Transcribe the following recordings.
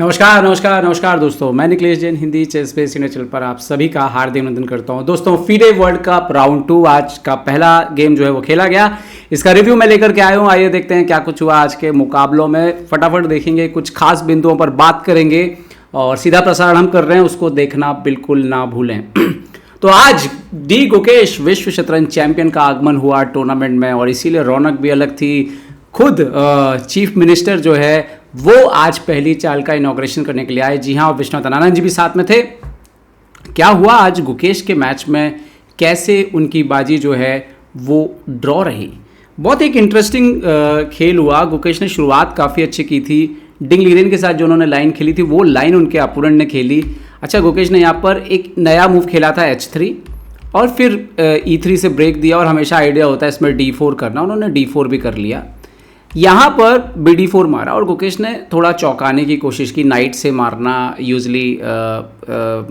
नमस्कार नमस्कार नमस्कार दोस्तों, मैं Nikhilesh Jain Hindi ChessBase India channel पर आप सभी का हार्दिक अभिनंदन करता हूं। दोस्तों, फीडे वर्ल्ड कप राउंड 2 आज का पहला गेम जो है वो खेला गया। इसका रिव्यू मैं लेकर के आया हूं। आइए देखते हैं क्या कुछ हुआ आज के मुकाबलों में। फटाफट देखेंगे, कुछ खास बिंदुओं पर बात करेंगे और सीधा प्रसारण हम कर रहे हैं, उसको देखना बिल्कुल ना भूलें। तो आज डी गुकेश विश्व शतरंज चैंपियन का आगमन हुआ टूर्नामेंट में और इसीलिए रौनक भी अलग थी। खुद चीफ मिनिस्टर जो है वो आज पहली चाल का इनॉग्रेशन करने के लिए आए। जी हाँ, विश्वनाथ आनंद जी भी साथ में थे। क्या हुआ आज गुकेश के मैच में, कैसे उनकी बाजी जो है वो ड्रॉ रही। बहुत एक इंटरेस्टिंग खेल हुआ। गुकेश ने शुरुआत काफ़ी अच्छी की थी। डिंग लीरेन के साथ जो उन्होंने लाइन खेली थी वो लाइन उनके अपोनेंट ने खेली। अच्छा, गुकेश ने यहाँ पर एक नया मूव खेला था H3 और फिर E3 से ब्रेक दिया और हमेशा आइडिया होता है इसमें D4 करना। उन्होंने D4 भी कर लिया। यहाँ पर BD4 मारा और गुकेश ने थोड़ा चौंकाने की कोशिश की। नाइट से मारना यूजली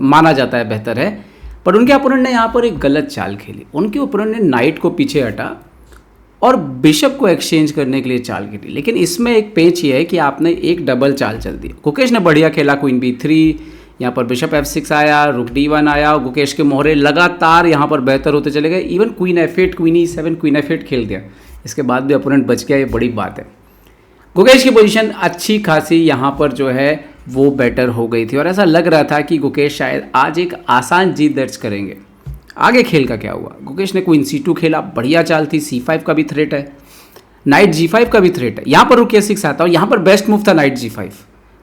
माना जाता है बेहतर है, पर उनके अपोनेंट ने यहाँ पर एक गलत चाल खेली। उनके ओपोनेंट ने नाइट को पीछे हटा और बिशप को एक्सचेंज करने के लिए चाल खेली। लेकिन इसमें एक पेच ये है कि आपने एक डबल चाल चल दी। गुकेश ने बढ़िया खेला, क्वीन B3, यहाँ पर बिशप F6 आया, रुक D1 आया। गुकेश के मोहरे लगातार यहाँ पर बेहतर होते चले गए। Even queen F8, queen E7, queen F8 खेल दिया। इसके बाद भी अपोनेंट बच गया, ये बड़ी बात है। गुकेश की पोजीशन अच्छी खासी यहाँ पर जो है वो बेटर हो गई थी और ऐसा लग रहा था कि गुकेश शायद आज एक आसान जीत दर्ज करेंगे। आगे खेल का क्या हुआ, गुकेश ने क्वीन C2 खेला, बढ़िया चाल थी। C5 का भी थ्रेट है, नाइट G5 का भी थ्रेट है। यहाँ पर रुक A6 आता और यहाँ पर बेस्ट मूव था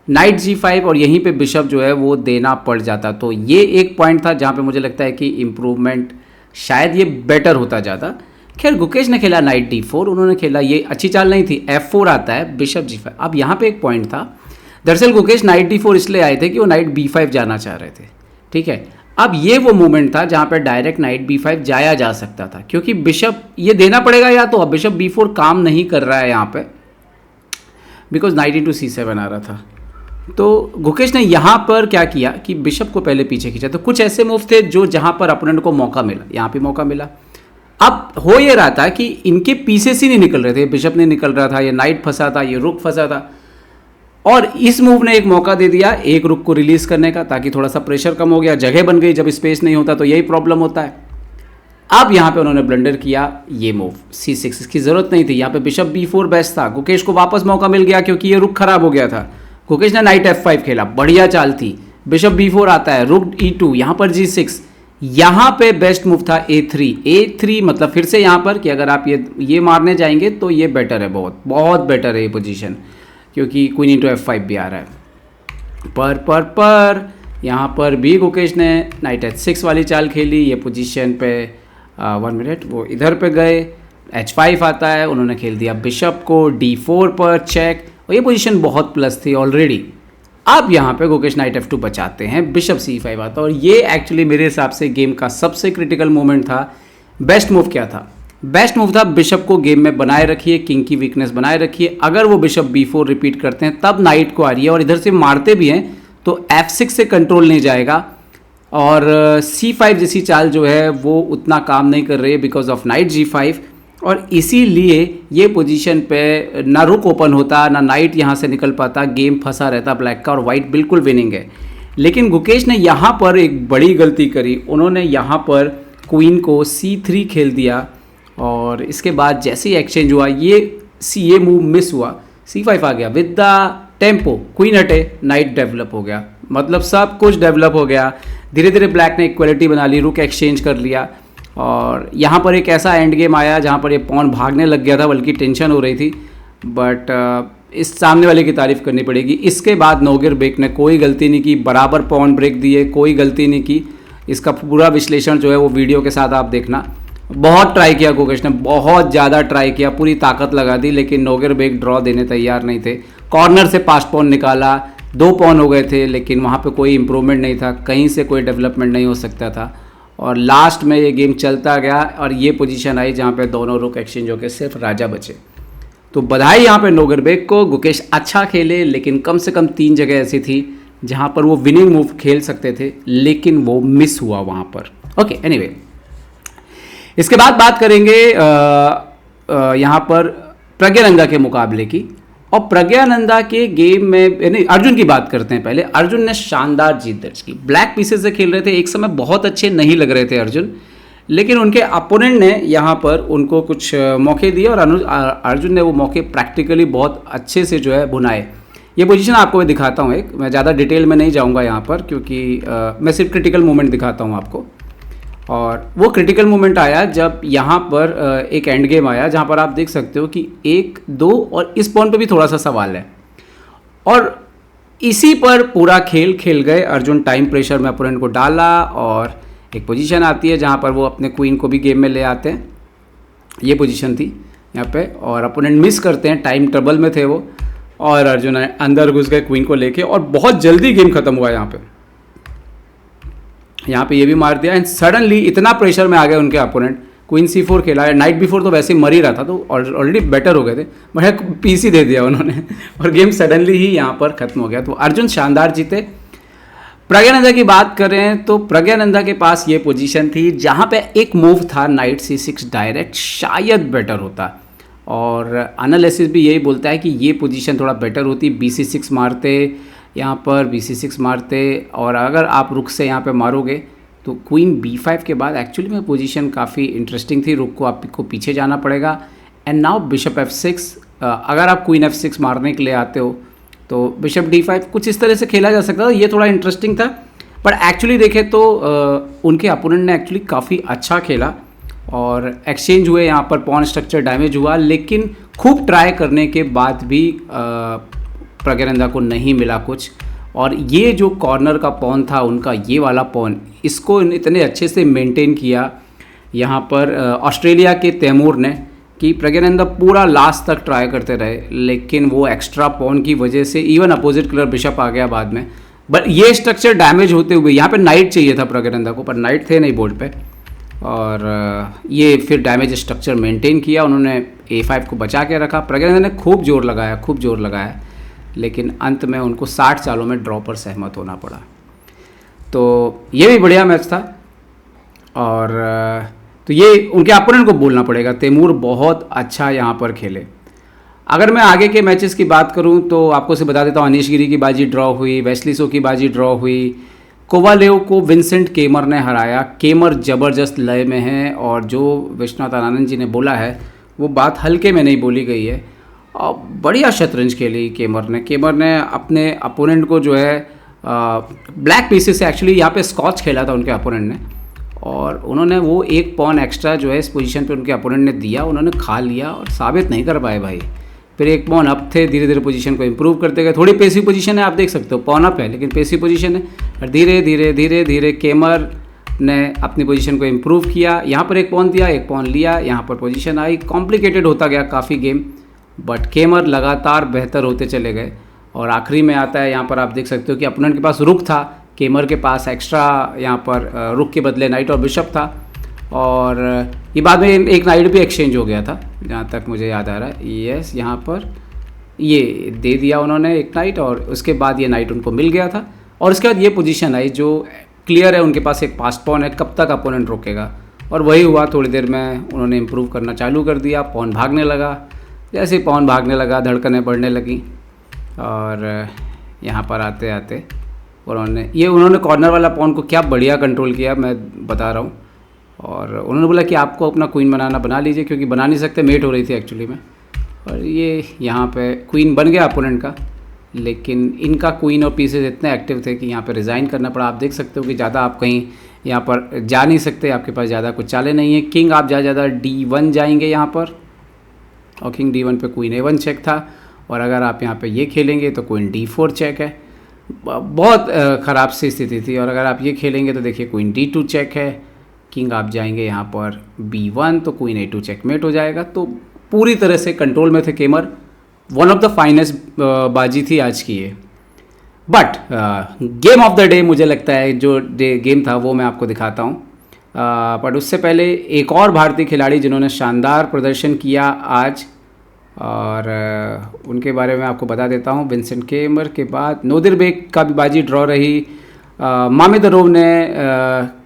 नाइट G5 और यहीं पे बिशप जो है वो देना पड़ जाता। तो ये एक पॉइंट था जहाँ पे मुझे लगता है कि इम्प्रूवमेंट शायद ये बेटर होता जाता। खैर, गुकेश ने खेला नाइट D4, उन्होंने खेला, ये अच्छी चाल नहीं थी। F4 आता है, बिशप G5। अब यहाँ पे एक पॉइंट था। दरअसल गुकेश नाइट D4 इसलिए आए थे कि वो नाइट B5 जाना चाह रहे थे। ठीक है, अब ये वो मोमेंट था जहाँ पे डायरेक्ट नाइट B5 जाया जा सकता था, क्योंकि बिशप ये देना पड़ेगा या तो। अब बिशप B4 काम नहीं कर रहा है यहाँ पे, बिकॉज नाइट इंटू C7 आ रहा था। तो गुकेश ने यहाँ पर क्या किया कि बिशप को पहले पीछे खींचा। तो कुछ ऐसे मूव थे जो जहाँ पर अपोनेंट को मौका मिला, यहाँ पे मौका मिला। अब हो ये रहा था कि इनके पीसेस ही नहीं निकल रहे थे। बिशप नहीं निकल रहा था, ये नाइट फंसा था, ये रुक फंसा था और इस मूव ने एक मौका दे दिया एक रुक को रिलीज करने का, ताकि थोड़ा सा प्रेशर कम हो गया, जगह बन गई। जब स्पेस नहीं होता तो यही प्रॉब्लम होता है। अब यहाँ पे उन्होंने ब्लंडर किया, ये मूव C6, इसकी जरूरत नहीं थी। यहाँ पे बिशप B4 बेस्ट था। गुकेश को वापस मौका मिल गया क्योंकि ये रुक खराब हो गया था। गुकेश ने नाइट F5 खेला, बढ़िया चाल थी। बिशप B4 आता है, रुक E2, यहाँ पर G6। यहाँ पे बेस्ट मूव था A3 मतलब फिर से यहाँ पर कि अगर आप ये मारने जाएंगे तो ये बेटर है, बहुत बहुत बेटर है ये पोजीशन, क्योंकि क्वीन इंटू F5 भी आ रहा है। पर यहाँ पर भी गुकेश ने नाइट H6 वाली चाल खेली। ये पोजीशन पे 1 मिनट, वो इधर पे गए, H5 आता है, उन्होंने खेल दिया बिशप को D4 पर चेक और ये पोजीशन बहुत प्लस थी ऑलरेडी। अब यहाँ पे गुकेश नाइट F2 बचाते हैं, बिशप C5 आता है और ये एक्चुअली मेरे हिसाब से गेम का सबसे क्रिटिकल मोमेंट था। बेस्ट मूव क्या था? बेस्ट मूव था बिशप को गेम में बनाए रखिए, किंग की वीकनेस बनाए रखिए। अगर वो बिशप B4 रिपीट करते हैं तब नाइट को आ रही है और इधर से मारते भी हैं तो F6 से कंट्रोल नहीं जाएगा और C5 जैसी चाल जो है वो उतना काम नहीं कर रही है बिकॉज ऑफ नाइट G5 और इसीलिए ये पोजीशन पे ना रुक ओपन होता, ना नाइट यहाँ से निकल पाता, गेम फंसा रहता ब्लैक का और वाइट बिल्कुल विनिंग है। लेकिन गुकेश ने यहाँ पर एक बड़ी गलती करी। उन्होंने यहाँ पर क्वीन को C3 खेल दिया और इसके बाद जैसे ही एक्सचेंज हुआ ये मूव मिस हुआ, C5 आ गया विद द टेम्पो, क्वीन हटे, नाइट डेवलप हो गया, मतलब सब कुछ डेवलप हो गया। धीरे धीरे ब्लैक ने इक्वलिटी बना ली, रुक एक्सचेंज कर लिया और यहाँ पर एक ऐसा एंड गेम आया जहाँ पर ये पॉन भागने लग गया था, बल्कि टेंशन हो रही थी। बट इस सामने वाले की तारीफ करनी पड़ेगी। इसके बाद नोगिरबेक ने कोई गलती नहीं की, बराबर पॉन ब्रेक दिए, कोई गलती नहीं की। इसका पूरा विश्लेषण जो है वो वीडियो के साथ आप देखना। बहुत ट्राई किया गुकेश ने, बहुत ज़्यादा ट्राई किया, पूरी ताकत लगा दी, लेकिन नोगिरबेक ड्रॉ देने तैयार नहीं थे। कॉर्नर से पास पॉन निकाला, 2 पॉन हो गए थे, लेकिन वहाँ पे कोई इम्प्रूवमेंट नहीं था, कहीं से कोई डेवलपमेंट नहीं हो सकता था और लास्ट में ये गेम चलता गया और ये पोजीशन आई जहाँ पे दोनों रुक एक्सचेंज होकर सिर्फ राजा बचे। तो बधाई यहाँ पे नोगिरबेक को। गुकेश अच्छा खेले, लेकिन कम से कम 3 जगह ऐसी थी जहाँ पर वो विनिंग मूव खेल सकते थे, लेकिन वो मिस हुआ वहाँ पर। ओके, एनीवे, इसके बाद बात करेंगे यहाँ पर प्रज्ञारंगा के मुकाबले की और प्रज्ञानंदा के गेम में नहीं, अर्जुन की बात करते हैं पहले। अर्जुन ने शानदार जीत दर्ज की, ब्लैक पीसेस से खेल रहे थे, एक समय बहुत अच्छे नहीं लग रहे थे अर्जुन, लेकिन उनके अपोनेंट ने यहाँ पर उनको कुछ मौके दिए और अर्जुन ने वो मौके प्रैक्टिकली बहुत अच्छे से जो है भुनाए। ये पोजीशन आपको मैं दिखाता हूँ, एक मैं ज़्यादा डिटेल में नहीं जाऊँगा यहाँ पर, क्योंकि मैं सिर्फ क्रिटिकल मोमेंट दिखाता हूँ आपको। और वो क्रिटिकल मोमेंट आया जब यहाँ पर एक एंड गेम आया, जहाँ पर आप देख सकते हो कि 1, 2 और इस पॉइंट पे भी थोड़ा सा सवाल है, और इसी पर पूरा खेल खेल गए। अर्जुन टाइम प्रेशर में अपोनेंट को डाला और एक पोजीशन आती है जहाँ पर वो अपने क्वीन को भी गेम में ले आते हैं। ये पोजीशन थी यहाँ पे, और अपोनेंट मिस करते हैं, टाइम ट्रबल में थे वो, और अर्जुन अंदर घुस गए क्वीन को लेके और बहुत जल्दी गेम खत्म हुआ। यहाँ पे ये भी मार दिया एंड सडनली इतना प्रेशर में आ गए उनके अपोनेंट। क्वीन C4 खेला है, नाइट बिफोर तो वैसे ही मर ही रहा था, तो ऑलरेडी बेटर हो गए थे, बट पीसी दे दिया उन्होंने और गेम सडनली ही यहाँ पर खत्म हो गया। तो अर्जुन शानदार जीते। प्रज्ञानंदा की बात करें तो प्रज्ञानंदा के पास ये पोजीशन थी जहाँ पे एक मूव था नाइट C6 डायरेक्ट, शायद बेटर होता, और एनालिसिस भी यही बोलता है कि ये पोजीशन थोड़ा बेटर होती। BC6 मारते, यहाँ पर BC6 मारते, और अगर आप रुक से यहाँ पे मारोगे तो क्वीन B5 के बाद एक्चुअली में पोजीशन काफ़ी इंटरेस्टिंग थी। रुक को आपको पीछे जाना पड़ेगा एंड नाउ बिशप F6। अगर आप क्वीन F6 मारने के लिए आते हो तो बिशप D5 कुछ इस तरह से खेला जा सकता था, ये थोड़ा इंटरेस्टिंग था। पर एक्चुअली देखें तो उनके अपोनेंट ने एक्चुअली काफ़ी अच्छा खेला और एक्सचेंज हुए, यहाँ पर पॉन स्ट्रक्चर डैमेज हुआ, लेकिन खूब ट्राई करने के बाद भी प्रज्ञानंदा को नहीं मिला कुछ। और ये जो कॉर्नर का पॉन था उनका, ये वाला पॉन, इसको इतने अच्छे से मेंटेन किया यहाँ पर ऑस्ट्रेलिया के तैमूर ने कि प्रज्ञानंदा पूरा लास्ट तक ट्राई करते रहे, लेकिन वो एक्स्ट्रा पॉन की वजह से इवन अपोजिट कलर बिशप आ गया बाद में। बट ये स्ट्रक्चर डैमेज होते हुए यहाँ पे नाइट चाहिए था प्रज्ञानंदा को, पर नाइट थे नहीं बोर्ड पे, और ये फिर डैमेज स्ट्रक्चर मेंटेन किया उन्होंने, A5 को बचा के रखा। प्रज्ञानंदा ने खूब जोर लगाया, लेकिन अंत में उनको 60 सालों में ड्रॉ पर सहमत होना पड़ा। तो ये भी बढ़िया मैच था, और तो ये उनके अपोनेंट को बोलना पड़ेगा, तैमूर बहुत अच्छा यहाँ पर खेले। अगर मैं आगे के मैचेस की बात करूँ तो आपको से बता देता हूँ, अनीश गिरी की बाजी ड्रॉ हुई, वेस्ली सो की बाजी ड्रॉ हुई, कोवालेव को विंसेंट केमर ने हराया। केमर ज़बरदस्त लय में है, और जो विश्वनाथ आनंद जी ने बोला है वो बात हल्के में नहीं बोली गई है, और बढ़िया शतरंज खेली केमर ने अपने अपोनेंट को जो है ब्लैक पीसेस से, एक्चुअली यहाँ पे स्कॉच खेला था उनके अपोनेंट ने, और उन्होंने वो एक पॉन एक्स्ट्रा जो है इस पोजीशन पे उनके अपोनेंट ने दिया, उन्होंने खा लिया और साबित नहीं कर पाए भाई। फिर एक पॉन अप थे, धीरे धीरे पोजीशन को इम्प्रूव करते गए। थोड़ी पेसिव पोजीशन है, आप देख सकते हो, पॉन अप है लेकिन पेसिव पोजीशन है, और धीरे धीरे केमर ने अपनी पोजीशन को इम्प्रूव किया। यहाँ पर एक पॉन दिया, एक पॉन लिया, यहाँ पर पोजीशन आई, कॉम्प्लिकेटेड होता गया काफ़ी गेम, बट केमर लगातार बेहतर होते चले गए। और आखिरी में आता है, यहाँ पर आप देख सकते हो कि अपोनेंट के पास रुक था, केमर के पास एक्स्ट्रा यहाँ पर रुक के बदले नाइट और बिशप था, और ये बाद में एक नाइट भी एक्सचेंज हो गया था जहाँ तक मुझे याद आ रहा है। यस, यहाँ पर ये दे दिया उन्होंने एक नाइट, और उसके बाद ये नाइट उनको मिल गया था, और उसके बाद ये पोजीशन आई जो क्लियर है, उनके पास एक पास्ट पॉन है, कब तक अपोनेंट रोकेगा, और वही हुआ। थोड़ी देर में उन्होंने इम्प्रूव करना चालू कर दिया, पॉन भागने लगा, जैसे पॉन भागने लगा धड़कनें बढ़ने लगी, और यहाँ पर आते आते उन्होंने कॉर्नर वाला पॉन को क्या बढ़िया कंट्रोल किया, मैं बता रहा हूँ। और उन्होंने बोला कि आपको अपना क्वीन बना लीजिए, क्योंकि बना नहीं सकते, मेट हो रही थी एक्चुअली में, और ये यहाँ पे क्वीन बन गया अपोनेंट का, लेकिन इनका क्वीन और पीसेस इतने एक्टिव थे कि यहाँ पे रिज़ाइन करना पड़ा। आप देख सकते हो कि ज़्यादा आप कहीं यहाँ पर जा नहीं सकते, आपके पास ज़्यादा कुछ चाले नहीं है। किंग आप ज़्यादा D1 जाएंगे यहाँ पर, और किंग D1 पे क्वीन A1 चेक था, और अगर आप यहाँ पे ये खेलेंगे तो क्वीन D4 चेक है, बहुत ख़राब सी स्थिति थी। और अगर आप ये खेलेंगे तो देखिए क्वीन D2 चेक है, किंग आप जाएंगे यहाँ पर B1 तो क्वीन A2 चेकमेट हो जाएगा। तो पूरी तरह से कंट्रोल में थे केमर, वन ऑफ द फाइनेस्ट बाजी थी आज की ये। But game of the day मुझे लगता है जो गेम था वो मैं आपको दिखाता हूँ, बट उससे पहले एक और भारतीय खिलाड़ी जिन्होंने शानदार प्रदर्शन किया आज, और उनके बारे में आपको बता देता हूँ। विंसेंट केमर के बाद नोदिरबेक का भी बाजी ड्रॉ रही, मामेदरोव ने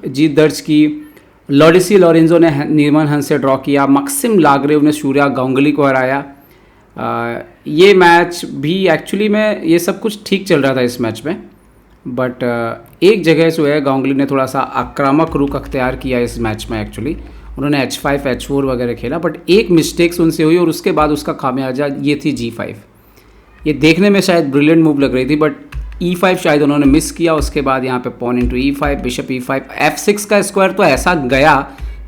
जीत दर्ज की, लॉरेंसो ने नीरमन हंस से ड्रॉ किया, मक्सिम लागरेव ने सूर्या गांगुली को हराया, ये मैच भी एक्चुअली में ये सब कुछ ठीक चल रहा था इस मैच में, बट एक जगह जो है गांगुली ने थोड़ा सा आक्रामक रुख अख्तियार किया इस मैच में। एक्चुअली उन्होंने H5 H4 वगैरह खेला, बट एक मिस्टेक्स उनसे हुई और उसके बाद उसका खामियाजा ये थी G5। ये देखने में शायद ब्रिलियंट मूव लग रही थी, बट E5 शायद उन्होंने मिस किया। उसके बाद यहाँ पे pawn into E5, bishop E5, F6 का स्क्वायर तो ऐसा गया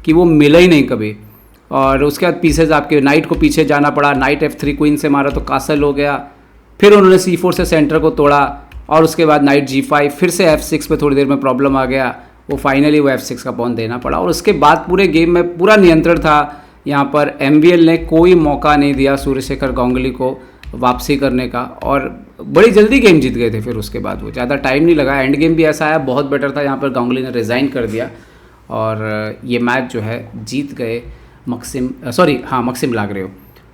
कि वो मिला ही नहीं कभी। और उसके बाद पीसेज आपके नाइट को पीछे जाना पड़ा, नाइट F3 क्वीन से मारा तो कासल हो गया, फिर उन्होंने C4 से सेंटर को तोड़ा और उसके बाद नाइट G5, फिर से F6 पे थोड़ी देर में प्रॉब्लम आ गया, वो फाइनली वो F6 का पॉन देना पड़ा। और उसके बाद पूरे गेम में पूरा नियंत्रण था यहाँ पर। MVL ने कोई मौका नहीं दिया सूर्यशेखर गांगुली को वापसी करने का और बड़ी जल्दी गेम जीत गए थे। फिर उसके बाद वो ज़्यादा टाइम नहीं लगा। एंड गेम भी ऐसा आया, बहुत बेटर था, यहाँ पर गांगुली ने रिज़ाइन कर दिया और ये मैच जो है जीत गए Maxime Lagrave.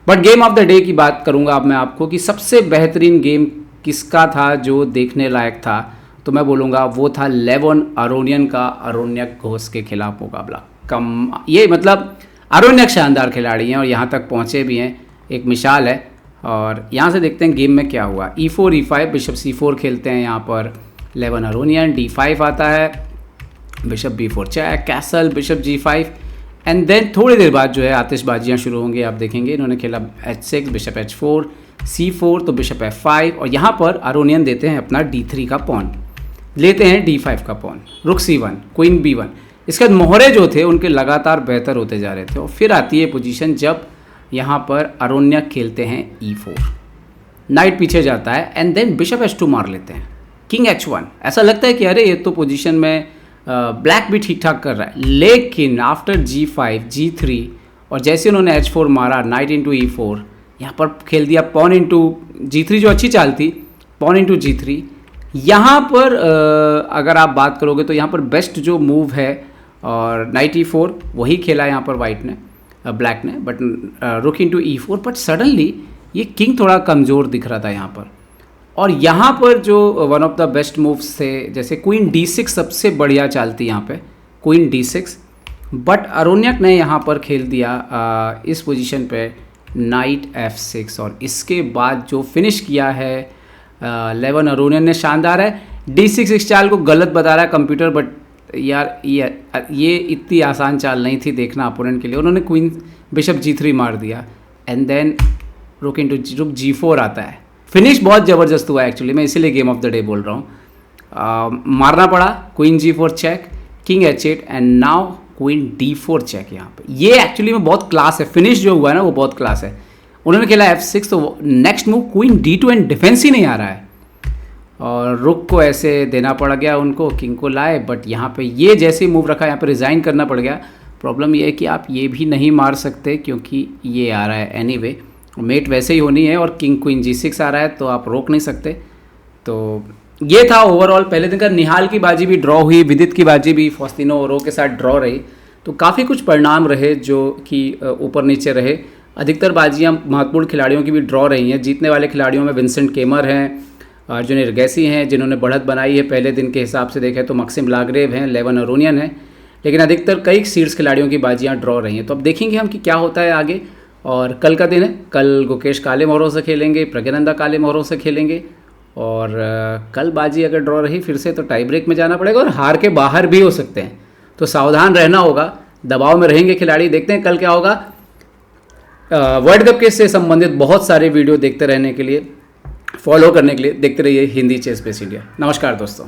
But game of the day की बात करूँगा अब मैं आपको कि सबसे बेहतरीन गेम किसका था जो देखने लायक था, तो मैं बोलूँगा वो था लेवन अरोनियन का अरोन्यक घोष के खिलाफ मुकाबला। ये मतलब अरोन्यक शानदार खिलाड़ी हैं और यहाँ तक पहुँचे भी हैं, एक मिसाल है। और यहाँ से देखते हैं गेम में क्या हुआ। E4 E5, बिशप C4 खेलते हैं यहाँ पर लेवन अरोनियन। D5 आता है, bishop B4 check, castle, bishop G5 and then थोड़ी देर बाद जो है आतिशबाजियाँ शुरू होंगी। आप देखेंगे इन्होंने खेला H6, बिशप H4, C4 तो बिशप F5 और यहाँ पर अरोनियन देते हैं अपना D3 का पॉन, लेते हैं D5 का पॉन, रुक C1, क्वीन B1। इसके बाद मोहरे जो थे उनके लगातार बेहतर होते जा रहे थे और फिर आती है पोजीशन जब यहाँ पर अरोन्यक खेलते हैं E4, नाइट पीछे जाता है एंड देन बिशप H2 मार लेते हैं, किंग H1। ऐसा लगता है कि अरे ये तो पोजीशन में ब्लैक भी ठीक ठाक कर रहा है, लेकिन आफ्टर G5 G3 और जैसे उन्होंने H4 मारा, नाइट इंटू E4, यहाँ पर खेल दिया पॉन इंटू G3 जो अच्छी चाल थी, पॉन इंटू G3। यहाँ पर अगर आप बात करोगे तो यहाँ पर बेस्ट जो मूव है और नाइट E4 वही खेला यहाँ पर वाइट ने, ब्लैक ने, बट रुक इंटू E4। बट सडनली ये किंग थोड़ा कमज़ोर दिख रहा था यहाँ पर। और यहाँ पर जो one of the best moves थे, जैसे क्वीन D6 सबसे बढ़िया चालती यहाँ पे, क्वीन D6, बट अरोन्यक ने यहाँ पर खेल दिया इस पोजीशन पे नाइट F6 और इसके बाद जो फिनिश किया है लेवन अरोनियन ने शानदार है। D6 इस चाल को गलत बता रहा है कंप्यूटर, बट यार ये इतनी आसान चाल नहीं थी देखना अपोनेंट के लिए। उन्होंने क्वीन बिशप G3 मार दिया एंड देन रुक G4 आता है। फिनिश बहुत ज़बरदस्त हुआ एक्चुअली, मैं इसीलिए गेम ऑफ द डे बोल रहा हूँ। मारना पड़ा, queen G4 check, king H8 and now queen D4 check. यहाँ पे ये एक्चुअली में बहुत क्लास है, फिनिश जो हुआ है ना वो बहुत क्लास है। उन्होंने खेला F6 तो next move queen D2 and defence ही नहीं आ रहा है और रुक को ऐसे देना पड़ गया उनको, किंग को लाए, बट यहाँ पे ये जैसे मूव रखा यहाँ पे रिज़ाइन करना पड़ गया। प्रॉब्लम ये है कि आप ये भी नहीं मार सकते क्योंकि ये आ रहा है एनीवे, मेट वैसे ही होनी है और किंग क्वीन G6 आ रहा है तो आप रोक नहीं सकते। तो ये था ओवरऑल पहले दिन का। निहाल की बाजी भी ड्रॉ हुई, विदित की बाजी भी फॉस्टिनो ओरो के साथ ड्रॉ रही, तो काफ़ी कुछ परिणाम रहे जो कि ऊपर नीचे रहे। अधिकतर बाजियाँ महत्वपूर्ण खिलाड़ियों की भी ड्रॉ रही हैं। जीतने वाले खिलाड़ियों में विंसेंट केमर हैं, अर्जुन इरगैसी हैं जिन्होंने बढ़त बनाई है पहले दिन के हिसाब से देखें तो, मक्सिम लाग्रेव हैं, लेवन अरोनियन है, लेकिन अधिकतर कई सीड्स खिलाड़ियों की बाजियाँ ड्रॉ रही हैं। तो अब देखेंगे हम कि क्या होता है आगे। और कल का दिन है, कल गुकेश काले मोहरों से खेलेंगे, प्रज्ञानंदा काले मोहरों से खेलेंगे और कल बाजी अगर ड्रॉ रही फिर से तो टाई ब्रेक में जाना पड़ेगा और हार के बाहर भी हो सकते हैं, तो सावधान रहना होगा, दबाव में रहेंगे खिलाड़ी। देखते हैं कल क्या होगा। वर्ल्ड कप के से संबंधित बहुत सारे वीडियो देखते रहने के लिए, फॉलो करने के लिए देखते रहिए हिंदी चेस बेस इंडिया। नमस्कार दोस्तों।